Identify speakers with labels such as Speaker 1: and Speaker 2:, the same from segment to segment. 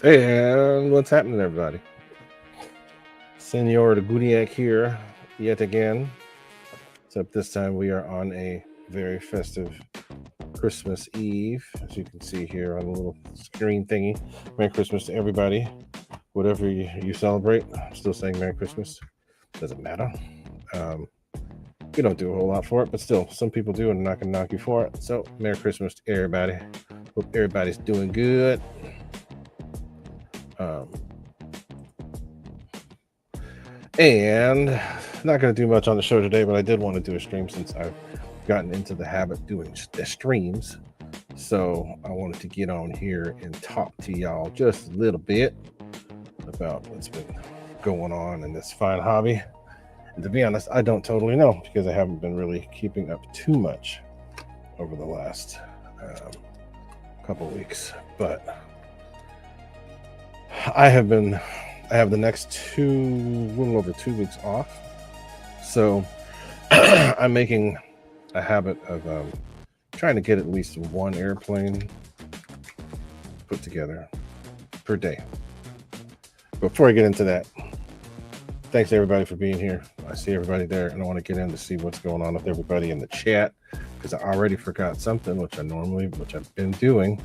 Speaker 1: Hey, and what's happening, everybody? Senor Gooniac here yet again. Except this time we are on a very festive Christmas Eve, as you can see here on the little screen thingy. Merry Christmas to everybody. Whatever you celebrate, I'm still saying Merry Christmas. Doesn't matter. We don't do a whole lot for it, but still, some people do, and I'm not going to knock you for it. So, Merry Christmas to everybody. Hope everybody's doing good. And not going to do much on the show today, but I did want to do a stream since I've gotten into the habit of doing streams. So I wanted to get on here and talk to y'all just a little bit about what's been going on in this fine hobby. And to be honest, I don't totally know because I haven't been really keeping up too much over the last couple weeks. But I have the next little over 2 weeks off. So I'm making a habit of trying to get at least one airplane put together per day. Before I get into that, thanks everybody for being here. I see everybody there, and I want to get in to see what's going on with everybody in the chat because I already forgot something, which I've been doing,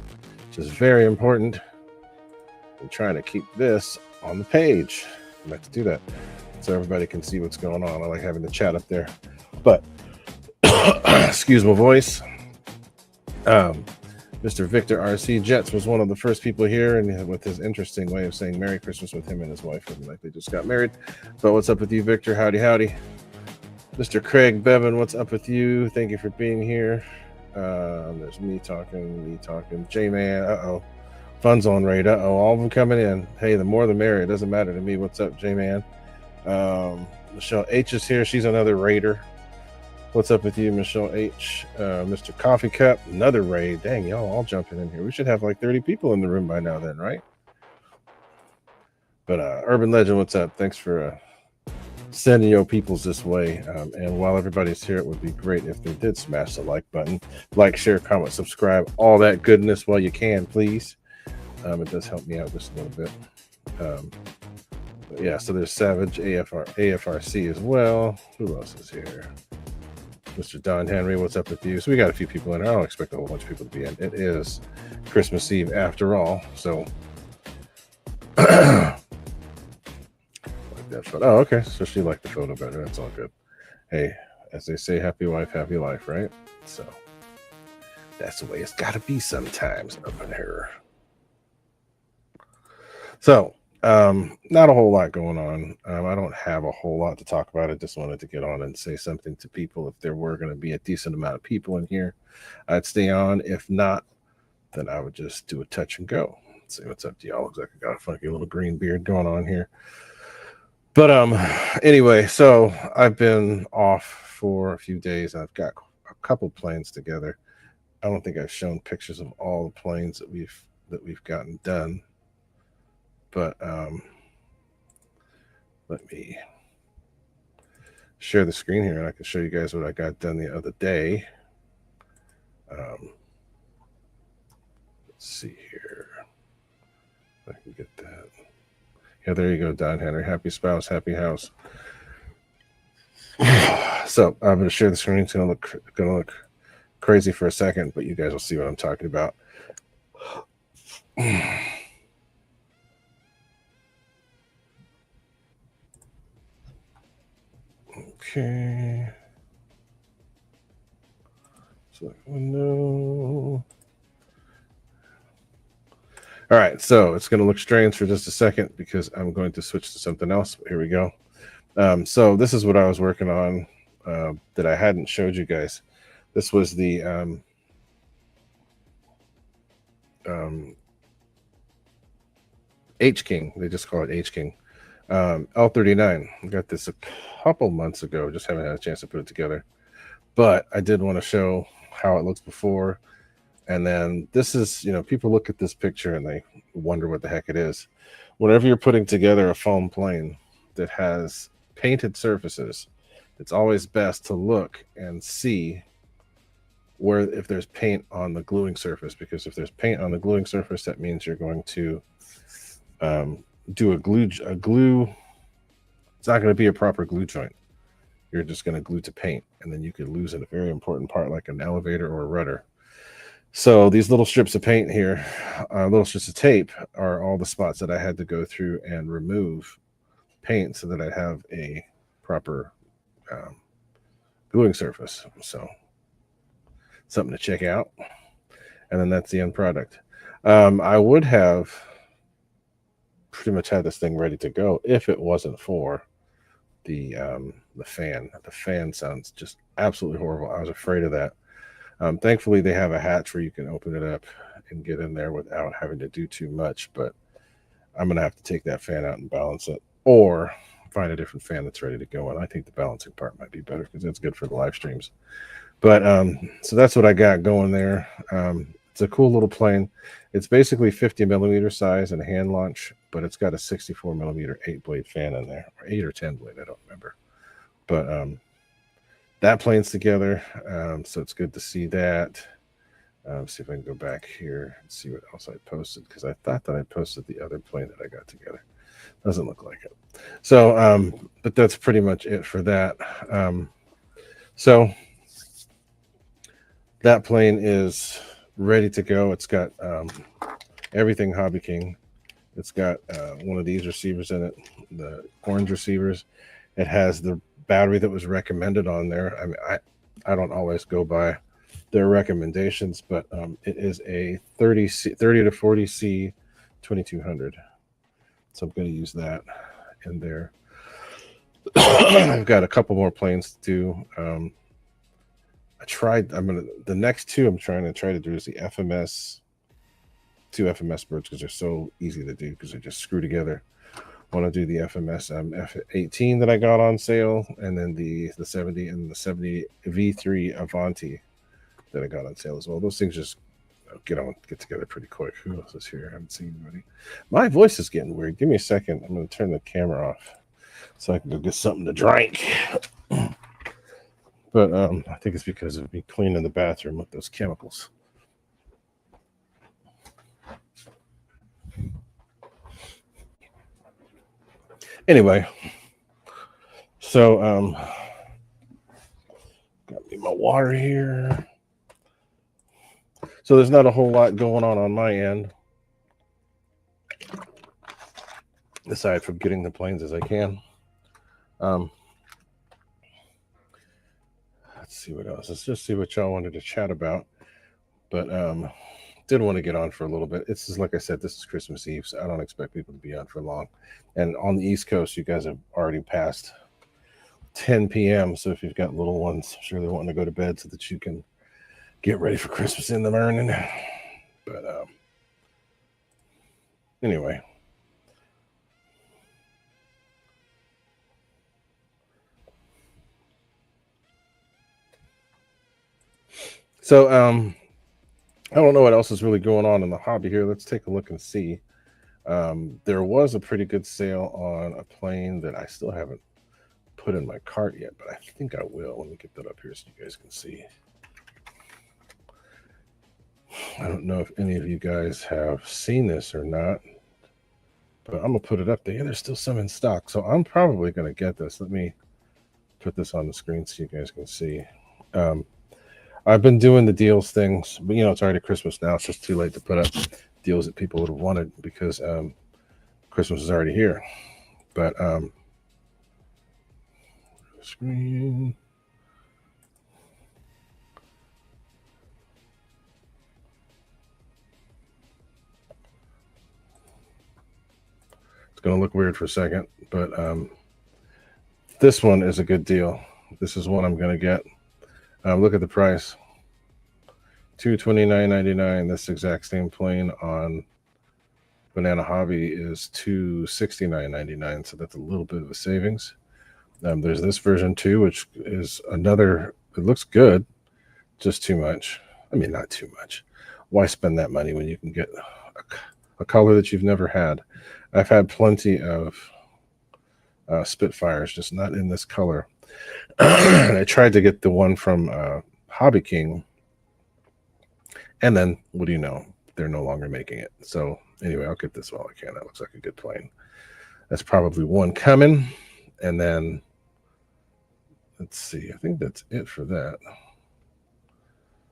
Speaker 1: which is very important. I'm trying to keep this on the page. I have to do that so everybody can see what's going on. I like having the chat up there. But excuse my voice. Mr. Victor RC Jets was one of the first people here, and with his interesting way of saying Merry Christmas with him and his wife, like they just got married. But what's up with you, Victor? Howdy, howdy. Mr. Craig Bevan, what's up with you? Thank you for being here. There's me talking. J-Man, Fun's on raid. All of them coming in. Hey, the more the merrier. It doesn't matter to me. What's up, J-Man? Michelle H is here. She's another raider. What's up with you, Michelle H? Mr. Coffee Cup, another raid. Dang, y'all all jumping in here. We should have like 30 people in the room by now then, right? But Urban Legend, what's up? Thanks for sending your peoples this way. And while everybody's here, it would be great if they did smash the like button. Like, share, comment, subscribe, all that goodness while you can, please. It does help me out just a little bit. But yeah, so there's Savage, AFRC as well. Who else is here? Mr. Don Henry, what's up with you? So we got a few people in. I don't expect a whole bunch of people to be in. It is Christmas Eve after all. So like that photo. Oh, okay. So she liked the photo better. That's all good. Hey, as they say, happy wife, happy life, right? So that's the way it's got to be sometimes up in here. So not a whole lot going on. I don't have a whole lot to talk about. I just wanted to get on and say something to people. If there were going to be a decent amount of people in here, I'd stay on. If not, then I would just do a touch and go. Let's see what's up to y'all. Looks like I got a funky little green beard going on here. But anyway, so I've been off for a few days. I've got a couple planes together. I don't think I've shown pictures of all the planes that we've gotten done. But let me share the screen here, and I can show you guys what I got done the other day. Let's see here. If I can get that. Yeah, there you go, Don Henry. Happy spouse, happy house. So I'm going to share the screen. It's going to look crazy for a second, but you guys will see what I'm talking about. Okay. Select window. All right, so it's going to look strange for just a second because I'm going to switch to something else. Here we go. So this is what I was working on that I hadn't showed you guys. This was the H-King. They just call it H-King. L39. I got this a couple months ago. Just haven't had a chance to put it together. But I did want to show how it looks before. And then this is, people look at this picture and they wonder what the heck it is. Whenever you're putting together a foam plane that has painted surfaces, it's always best to look and see if there's paint on the gluing surface, because if there's paint on the gluing surface, that means you're going to do a glue. It's not going to be a proper glue joint. You're just going to glue to paint, and then you could lose a very important part like an elevator or a rudder. So these little strips of paint here, little strips of tape, are all the spots that I had to go through and remove paint so that I have a proper gluing surface. So something to check out. And then that's the end product. I would have pretty much had this thing ready to go if it wasn't for the fan. The fan sounds just absolutely horrible. I was afraid of that. Thankfully, they have a hatch where you can open it up and get in there without having to do too much. But I'm going to have to take that fan out and balance it, or find a different fan that's ready to go. And I think the balancing part might be better because it's good for the live streams. But so that's what I got going there. It's a cool little plane. It's basically 50 millimeter size and a hand launch, but it's got a 64 millimeter 8-blade fan in there, or 8 or 10 blade, I don't remember. But that plane's together, so it's good to see that. See if I can go back here and see what else I posted, because I thought that I posted the other plane that I got together. Doesn't look like it. So, but that's pretty much it for that. So that plane is ready to go. It's got everything Hobby King. It's got one of these receivers in it, the orange receivers. It has the battery that was recommended on there. I mean, I don't always go by their recommendations, but it is a 30 to 40C 2200. So I'm going to use that in there. I've got a couple more planes to do. The next two I'm trying to do is the FMS, 2 FMS birds, because they're so easy to do because they just screw together. I want to do the FMS F18 that I got on sale, and then the 70 and the 70 V3 Avanti that I got on sale as well. Those things just get together pretty quick. Who else is here? I haven't seen anybody. My voice is getting weird. Give me a second. I'm going to turn the camera off so I can go get something to drink. But I think it's because of me cleaning the bathroom with those chemicals. Anyway, so got me my water here. So there's not a whole lot going on my end, aside from getting the planes as I can. Let's see what else. Let's just see what y'all wanted to chat about. But did want to get on for a little bit. It's just like I said, this is Christmas Eve, so I don't expect people to be on for long. And on the East Coast, you guys have already passed 10 p.m. So if you've got little ones, surely wanting to go to bed so that you can get ready for Christmas in the morning. But anyway. So I don't know what else is really going on in the hobby here. Let's take a look and see. There was a pretty good sale on a plane that I still haven't put in my cart yet, but I think I will. Let me get that up here so you guys can see. I don't know if any of you guys have seen this or not, but I'm gonna put it up there. Yeah, there's still some in stock, so I'm probably gonna get this. Let me put this on the screen so you guys can see. I've been doing the deals things, but it's already Christmas now. It's just too late to put up deals that people would have wanted because Christmas is already here. But screen. It's going to look weird for a second, but this one is a good deal. This is one I'm going to get. Look at the price. $229.99. This exact same plane on Banana Hobby is $269.99. So that's a little bit of a savings. There's this version too, which is another. It looks good, just too much. I mean, not too much. Why spend that money when you can get a color that you've never had? I've had plenty of Spitfires, just not in this color. And I tried to get the one from Hobby King, and then what do you know? They're no longer making it. So anyway, I'll get this while I can. That looks like a good plane. That's probably one coming, and then let's see. I think that's it for that.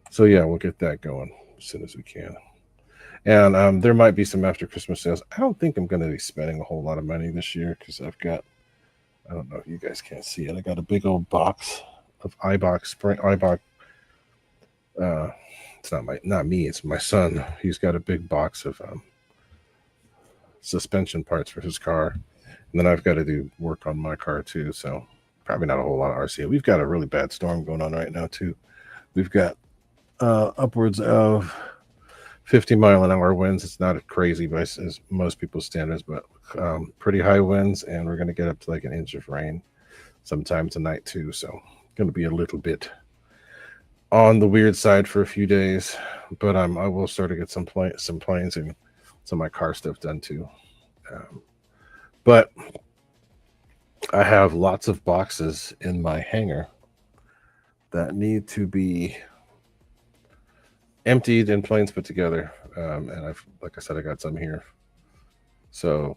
Speaker 1: So yeah, we'll get that going as soon as we can. And there might be some after Christmas sales. I don't think I'm going to be spending a whole lot of money this year because I've got, I don't know if you guys can't see it. I got a big old box of iBox spring. iBox. It's not me. It's my son. He's got a big box of suspension parts for his car, and then I've got to do work on my car too. So probably not a whole lot of RC. We've got a really bad storm going on right now too. We've got upwards of 50-mile-an-hour winds. It's not crazy by as most people's standards, but pretty high winds, and we're going to get up to like an inch of rain sometime tonight too. So going to be a little bit on the weird side for a few days, but I will start to get some planes and some of my car stuff done too. But I have lots of boxes in my hangar that need to be emptied and planes put together. And like I said, I got some here. So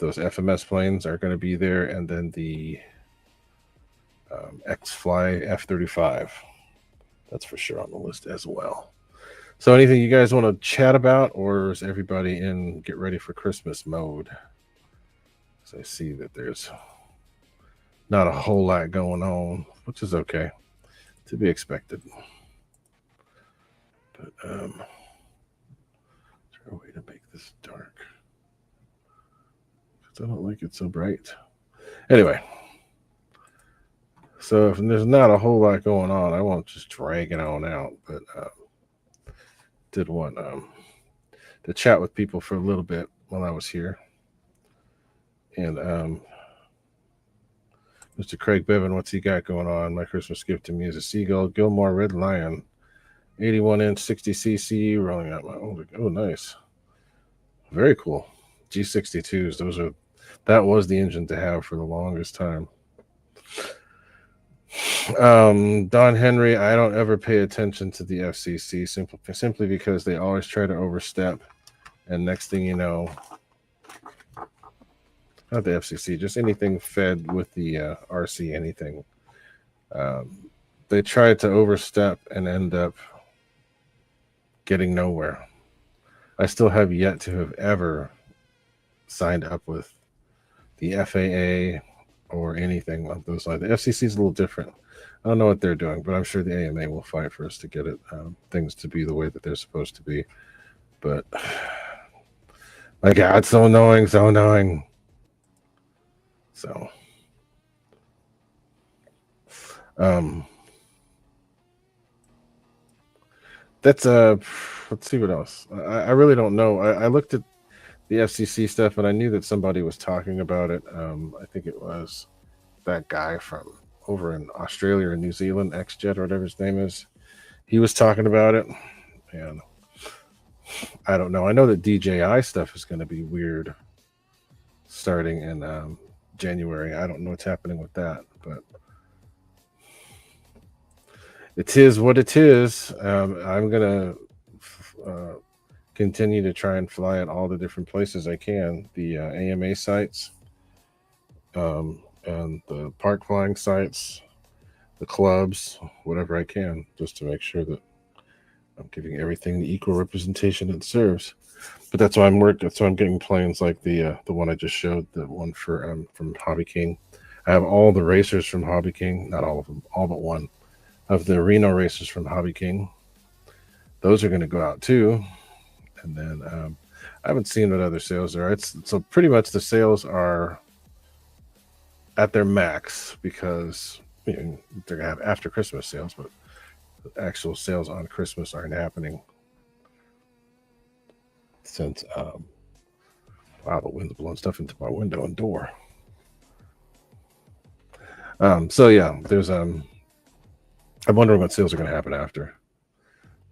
Speaker 1: those FMS planes are going to be there, and then the X-Fly F-35. That's for sure on the list as well. So anything you guys want to chat about, or is everybody in get ready for Christmas mode? So I see that there's not a whole lot going on, which is okay, to be expected. But try a way to make this dark, because I don't like it so bright. Anyway, so if there's not a whole lot going on, I won't just drag it on out. But did want to chat with people for a little bit while I was here. And Mr. Craig Bevan, what's he got going on? My Christmas gift to me is a Seagull Gilmore Red Lion, 81-inch 60cc rolling out my own. Oh, nice. Very cool. G62s. That was the engine to have for the longest time. Don Henry, I don't ever pay attention to the FCC simply because they always try to overstep, and next thing you know, not the FCC, just anything fed with the RC anything, they try to overstep and end up getting nowhere. I still have yet to have ever signed up with the FAA or anything like those lines. The FCC is a little different. I don't know what they're doing, but I'm sure the AMA will fight for us to get it things to be the way that they're supposed to be. But my God, so annoying, so annoying. So that's let's see what else. I really don't know. I looked at the FCC stuff, and I knew that somebody was talking about it. I think it was that guy from over in Australia or New Zealand, XJet or whatever his name is. he was talking about it, and I don't know. I know that DJI stuff is going to be weird starting in January. I don't know what's happening with that, but it is what it is. I'm gonna continue to try and fly at all the different places I can. The AMA sites, and the park flying sites, the clubs, whatever I can, just to make sure that I'm giving everything the equal representation it deserves. But that's why I'm working. That's why I'm getting planes like the one I just showed, the one for from Hobby King. I have all the racers from Hobby King, not all of them, all but one of the Reno racers from Hobby King. Those are going to go out too. And then I haven't seen what other sales are. So pretty much the sales are at their max because they're going to have after Christmas sales, but the actual sales on Christmas aren't happening since wow, the wind's blowing stuff into my window and door. So yeah, there's I'm wondering what sales are going to happen after,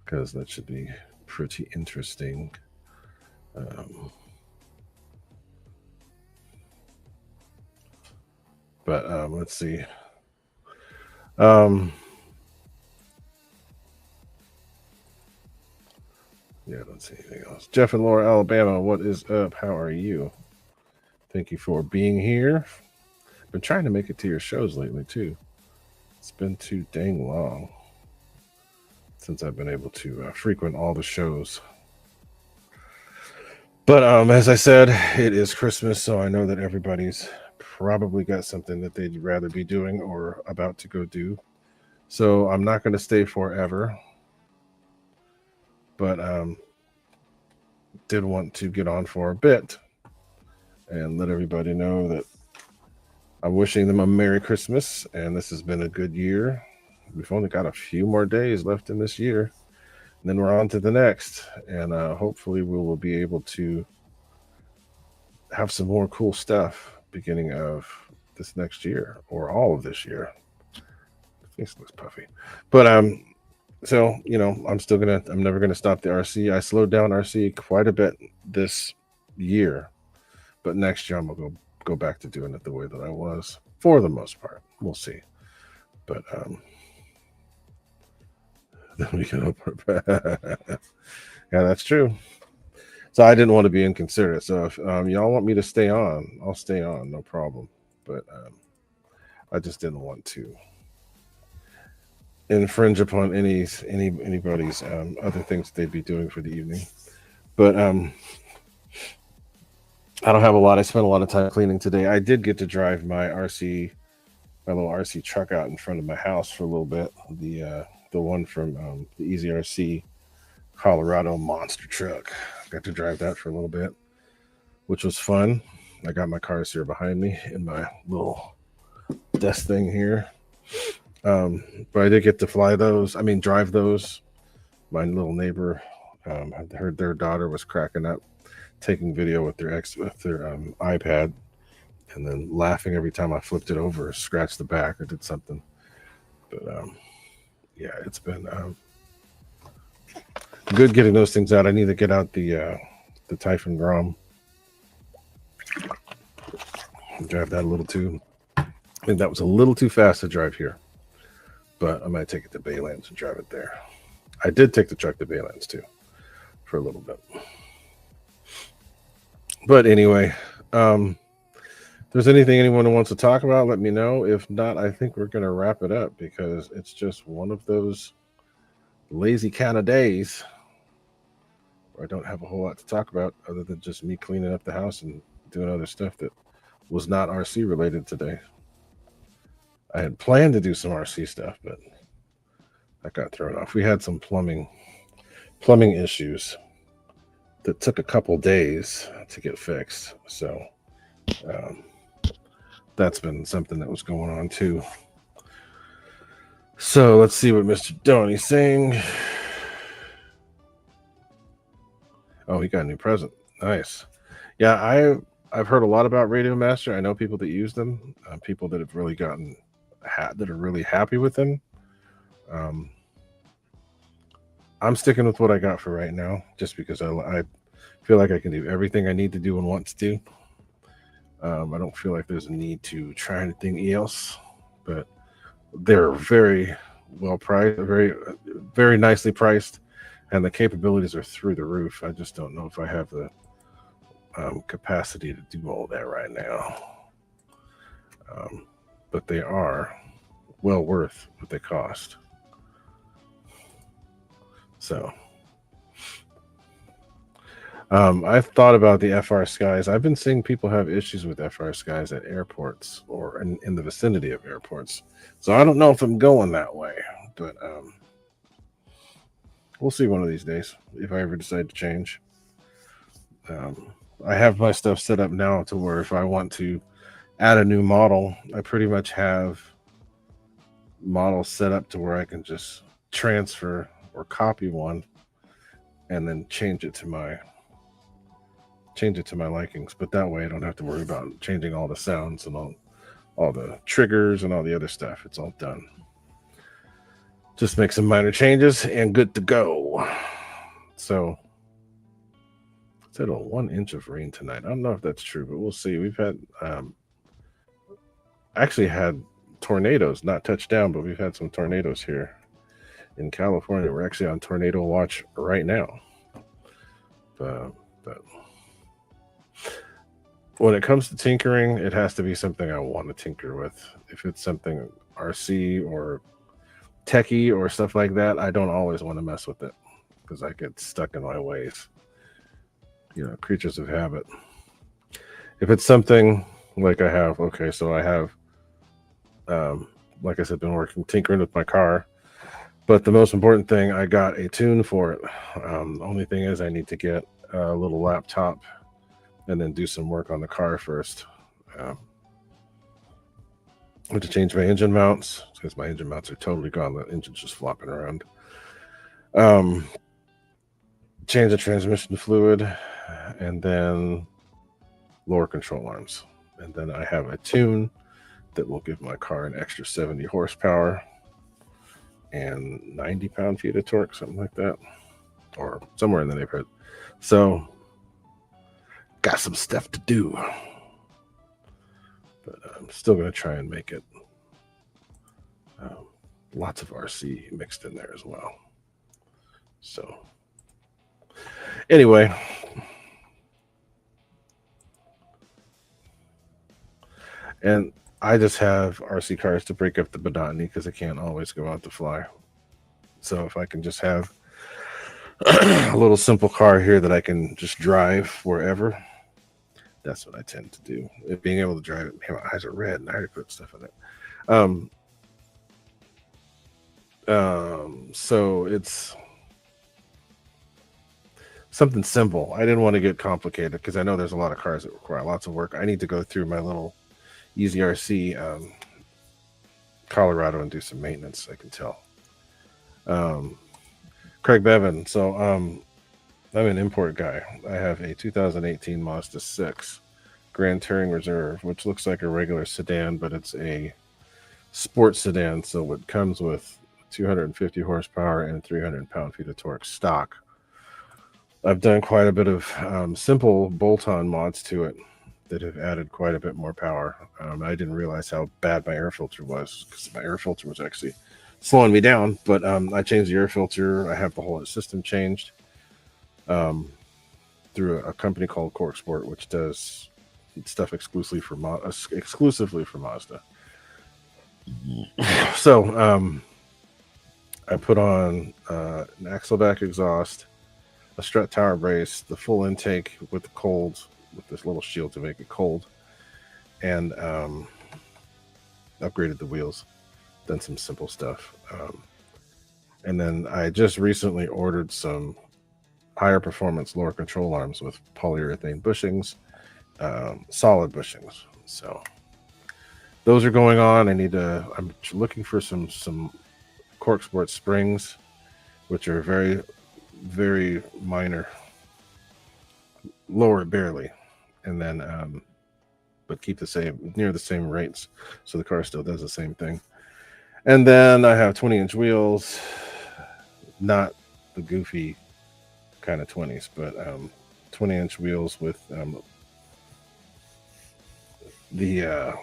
Speaker 1: because that should be pretty interesting. But let's see. Yeah, I don't see anything else. Jeff and Laura, Alabama, what is up? How are you? Thank you for being here. Been trying to make it to your shows lately too. It's been too dang long since I've been able to frequent all the shows. But as I said, it is Christmas, so I know that everybody's probably got something that they'd rather be doing or about to go do. So I'm not going to stay forever, but did want to get on for a bit and let everybody know that I'm wishing them a Merry Christmas, and this has been a good year. We've only got a few more days left in this year, and then we're on to the next, and hopefully we will be able to have some more cool stuff beginning of this next year or all of this year. This looks puffy, but so I'm never gonna stop the RC. I slowed down RC quite a bit this year, but next year I'm gonna go back to doing it the way that I was for the most part. We'll see, but then we can hope. Yeah, that's true. So I didn't want to be inconsiderate. So if y'all want me to stay on, I'll stay on, no problem. But I just didn't want to infringe upon anybody's other things they'd be doing for the evening. But I don't have a lot. I spent a lot of time cleaning today. I did get to drive my little RC truck out in front of my house for a little bit. The one from the Easy RC Colorado monster truck. Got to drive that for a little bit, which was fun. I got my cars here behind me in my little desk thing here. But I did get to drive those. My little neighbor, I heard their daughter was cracking up, taking video with their iPad, and then laughing every time I flipped it over, scratched the back, or did something. But yeah, it's been good getting those things out. I need to get out the Typhon Grom. Drive that a little too. I think that was a little too fast to drive here, but I might take it to Baylands and drive it there. I did take the truck to Baylands too for a little bit. But anyway, if there's anything anyone wants to talk about, let me know. If not, I think we're going to wrap it up because it's just one of those lazy kind of days where I don't have a whole lot to talk about other than just me cleaning up the house and doing other stuff that was not RC related today. I had planned to do some RC stuff, but that got thrown off. We had some plumbing issues that took a couple days to get fixed. So that's been something that was going on too. So let's see what Mr. Donnie's saying. Oh, he got a new present. Nice. Yeah, I've heard a lot about Radio Master. I know people that use them, people that have really that are really happy with them. I'm sticking with what I got for right now, just because I feel like I can do everything I need to do and want to do. I don't feel like there's a need to try anything else, but they're very well priced, very nicely priced, and the capabilities are through the roof. I just don't know if I have the capacity to do all that right now. But they are well worth what they cost. So I've thought about the FR Skies. I've been seeing people have issues with FR Skies at airports or in the vicinity of airports. So I don't know if I'm going that way, but we'll see one of these days if I ever decide to change. I have my stuff set up now to where if I want to add a new model, I pretty much have models set up to where I can just transfer or copy one and then change it to my likings. But that way I don't have to worry about changing all the sounds and all the triggers and all the other stuff. It's all done. Just make some minor changes and good to go. So it's at a 1 inch of rain tonight. I don't know if that's true, but we'll see. We've had actually had tornadoes, not touched down, but we've had some tornadoes here in California. We're actually on tornado watch right now. But when it comes to tinkering, it has to be something I want to tinker with. If it's something RC or techie or stuff like that, I don't always want to mess with it because I get stuck in my ways. You know, creatures of habit. If it's something like I have, okay, so I have, like I said, been tinkering with my car. But the most important thing, I got a tune for it. The only thing is I need to get a little laptop and then do some work on the car first. I have to change my engine mounts because my engine mounts are totally gone. The engine's just flopping around. Change the transmission fluid and then lower control arms. And then I have a tune that will give my car an extra 70 horsepower and 90 pound-feet of torque, something like that, or somewhere in the neighborhood. So got some stuff to do, but I'm still going to try and make it lots of RC mixed in there as well. So anyway, and I just have RC cars to break up the monotony because I can't always go out to fly. So if I can just have a little simple car here that I can just drive wherever, that's what I tend to do. Being able to drive it, man, my eyes are red and I already put stuff in it. So it's something simple. I didn't want to get complicated because I know there's a lot of cars that require lots of work. I need to go through my little Easy RC Colorado and do some maintenance, I can tell. Craig Bevan. So I'm an import guy. I have a 2018 Mazda 6 Grand Touring Reserve, which looks like a regular sedan, but it's a sports sedan. So it comes with 250 horsepower and 300 pound-feet of torque stock. I've done quite a bit of simple bolt-on mods to it that have added quite a bit more power. I didn't realize how bad my air filter was because my air filter was actually slowing me down, but I changed the air filter. I have the whole system changed through a company called Cork Sport, which does stuff exclusively for Mazda. So I put on an Axleback exhaust, a strut tower brace, the full intake with the cold, with this little shield to make it cold, and upgraded the wheels, done some simple stuff. And then I just recently ordered some higher performance lower control arms with polyurethane bushings, solid bushings. So those are going on. I'm looking for some Cork Sport springs, which are very, very minor, lower barely, and then but keep near the same rates, so the car still does the same thing. And then I have 20-inch wheels, not goofy kind of 20s, but 20-inch wheels with the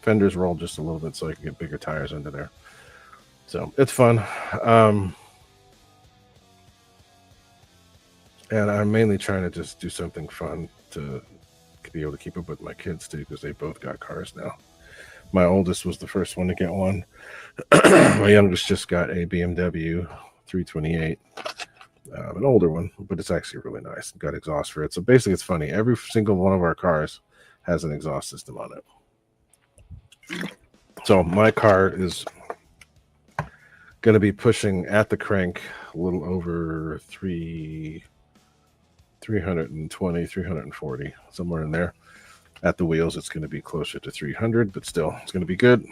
Speaker 1: fenders roll just a little bit so I can get bigger tires under there. So it's fun. And I'm mainly trying to just do something fun to be able to keep up with my kids too, because they both got cars now. My oldest was the first one to get one. My youngest just got a BMW 328, an older one, but it's actually really nice. Got exhaust for it. So basically, it's funny. Every single one of our cars has an exhaust system on it. So my car is going to be pushing at the crank a little over 320, 340, somewhere in there. At the wheels, it's going to be closer to 300, but still, it's going to be good.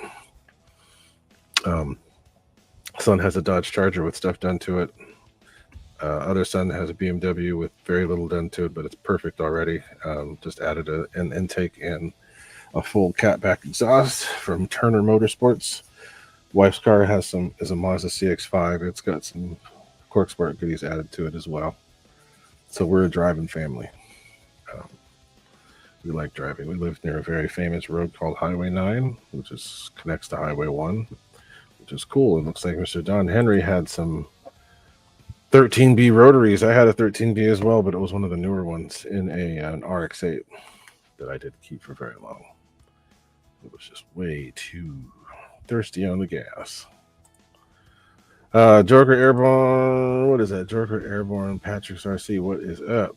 Speaker 1: Son has a Dodge Charger with stuff done to it. Other son has a BMW with very little done to it, but it's perfect already. Just added an intake and a full catback exhaust from Turner Motorsports. Wife's car is a Mazda CX-5. It's got some Cork Sport goodies added to it as well. So we're a driving family. We like driving. We live near a very famous road called Highway 9, which connects to Highway 1, which is cool. It looks like Mr. Don Henry had some 13B rotaries. I had a 13B as well, but it was one of the newer ones in an RX-8 that I didn't keep for very long. It was just way too thirsty on the gas. Joker Airborne. What is that? Joker Airborne Patrick's RC. What is up?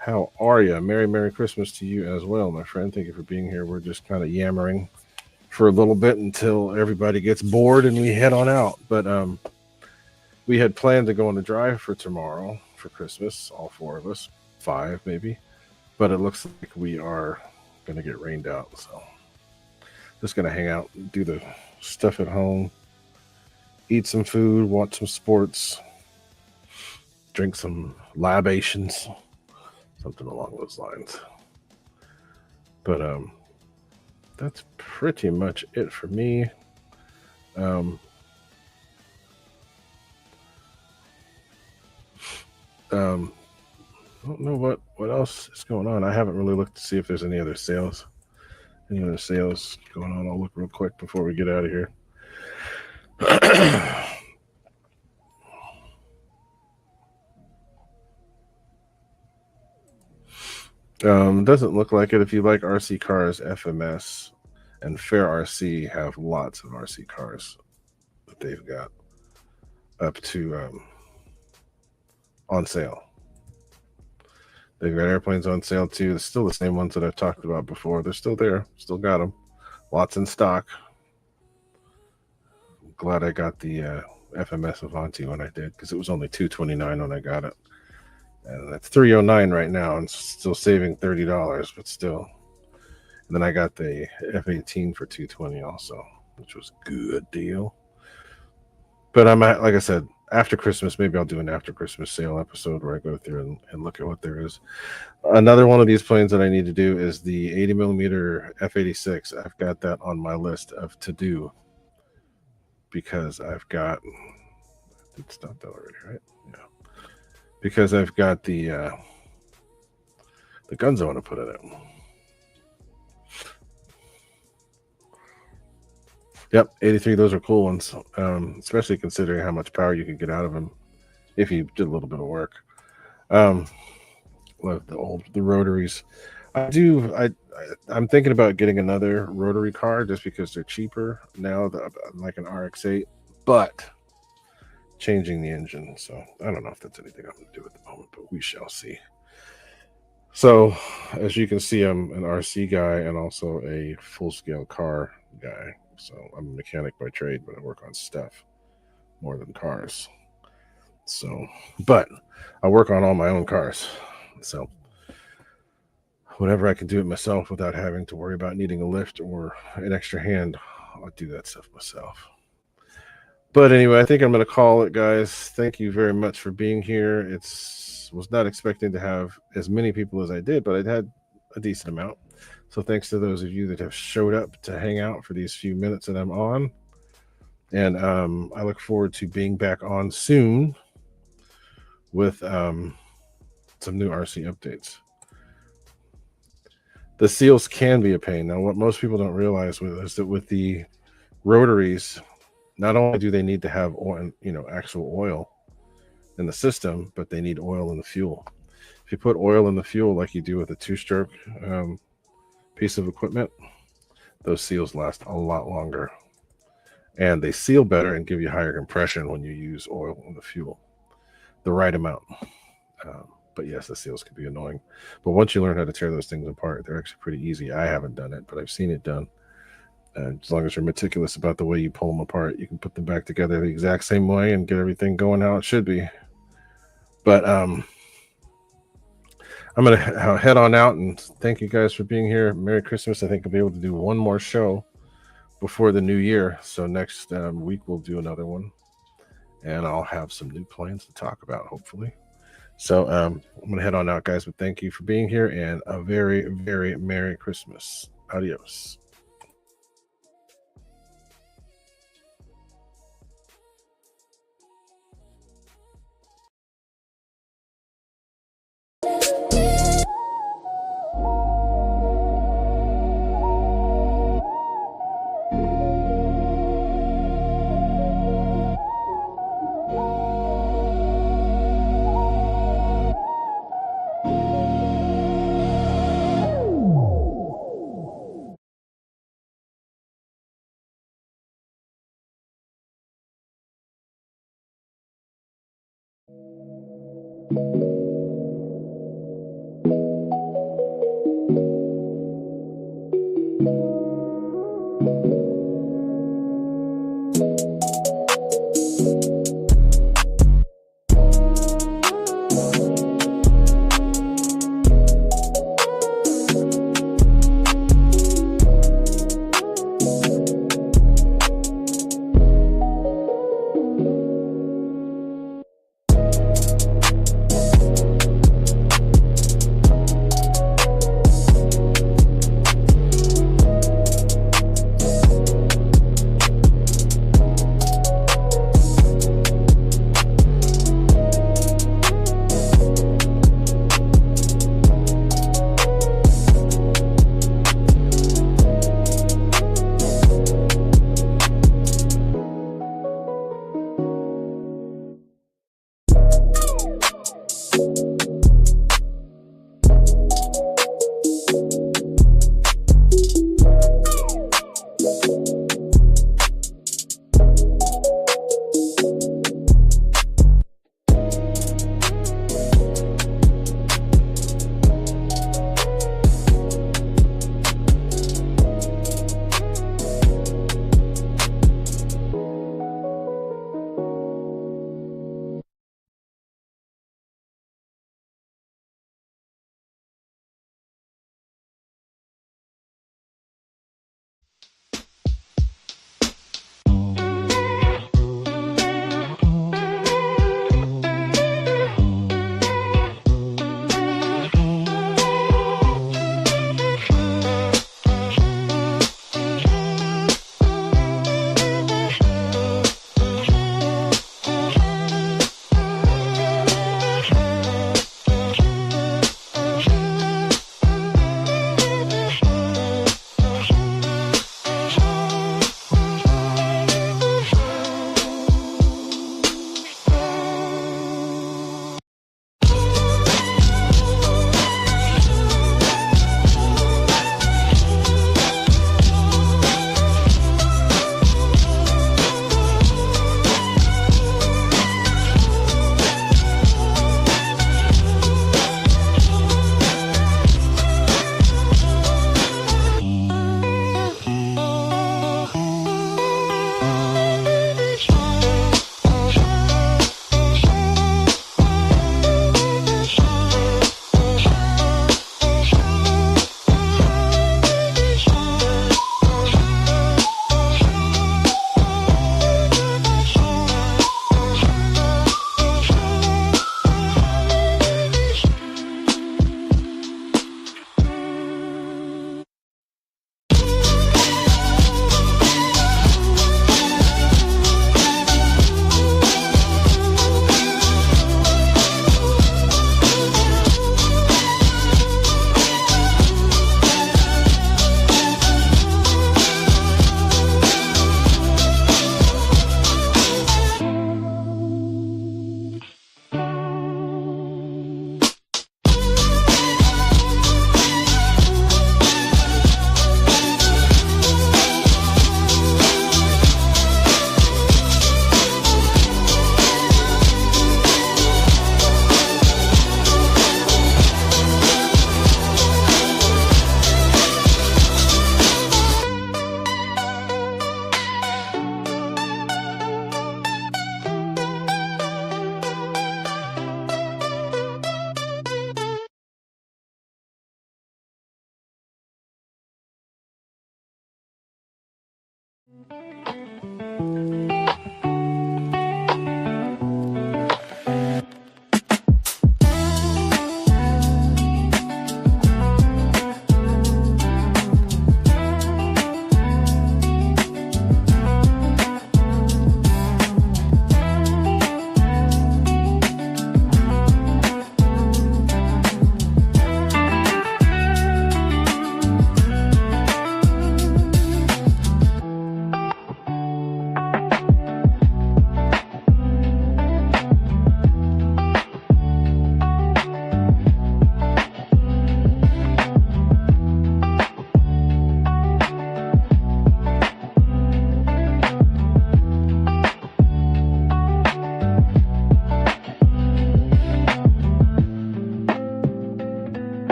Speaker 1: How are you? Merry Christmas to you as well, my friend. Thank you for being here. We're just kind of yammering for a little bit until everybody gets bored and we head on out. But we had planned to go on a drive for tomorrow for Christmas, all four of us, 5 maybe. But it looks like we are going to get rained out. So just going to hang out, do the stuff at home, eat some food, watch some sports, drink some libations. Something along those lines. But that's pretty much it for me. I don't know what else is going on. I haven't really looked to see if there's any other sales. Any other sales going on? I'll look real quick before we get out of here. Doesn't look like it. If you like RC cars, FMS and Fair RC have lots of RC cars that they've got up to on sale. They've got airplanes on sale too. It's still the same ones that I've talked about before. They're still there. Still got them. Lots in stock. I'm glad I got the FMS Avanti when I did, because it was only $229 when I got it. And that's $309 right now, and still saving $30, but still. And then I got the F-18 for $220 also, which was a good deal. But I'm at, like I said, after Christmas, maybe I'll do an after Christmas sale episode where I go through and look at what there is. Another one of these planes that I need to do is the 80mm F-86. I've got that on my list of to do, because I've got, it's not that already, right? Yeah. Because I've got the guns I want to put in it. Yep, 83. Those are cool ones, especially considering how much power you could get out of them if you did a little bit of work. Love the rotaries. I'm thinking about getting another rotary car just because they're cheaper now, like an RX-8, but changing the engine. So I don't know if that's anything I'm going to do at the moment, but we shall see. So as you can see, I'm an RC guy and also a full-scale car guy. So I'm a mechanic by trade, but I work on stuff more than cars. So, but I work on all my own cars. So whenever I can do it myself without having to worry about needing a lift or an extra hand, I'll do that stuff myself. But anyway, I think I'm going to call it, guys. Thank you very much for being here. Was not expecting to have as many people as I did, but I had a decent amount. So thanks to those of you that have showed up to hang out for these few minutes that I'm on. And I look forward to being back on soon with some new RC updates. The seals can be a pain. Now, what most people don't realize is that with the rotaries, not only do they need to have oil, actual oil in the system, but they need oil in the fuel. If you put oil in the fuel like you do with a two-stroke piece of equipment, those seals last a lot longer. And they seal better and give you higher compression when you use oil in the fuel, the right amount. But yes, the seals can be annoying. But once you learn how to tear those things apart, they're actually pretty easy. I haven't done it, but I've seen it done. And as long as you're meticulous about the way you pull them apart, you can put them back together the exact same way and get everything going how it should be. But I'm going to head on out and thank you guys for being here. Merry Christmas. I think I'll be able to do one more show before the new year. So next week we'll do another one. And I'll have some new plans to talk about, hopefully. So I'm going to head on out, guys. But thank you for being here and a very, very Merry Christmas. Adios.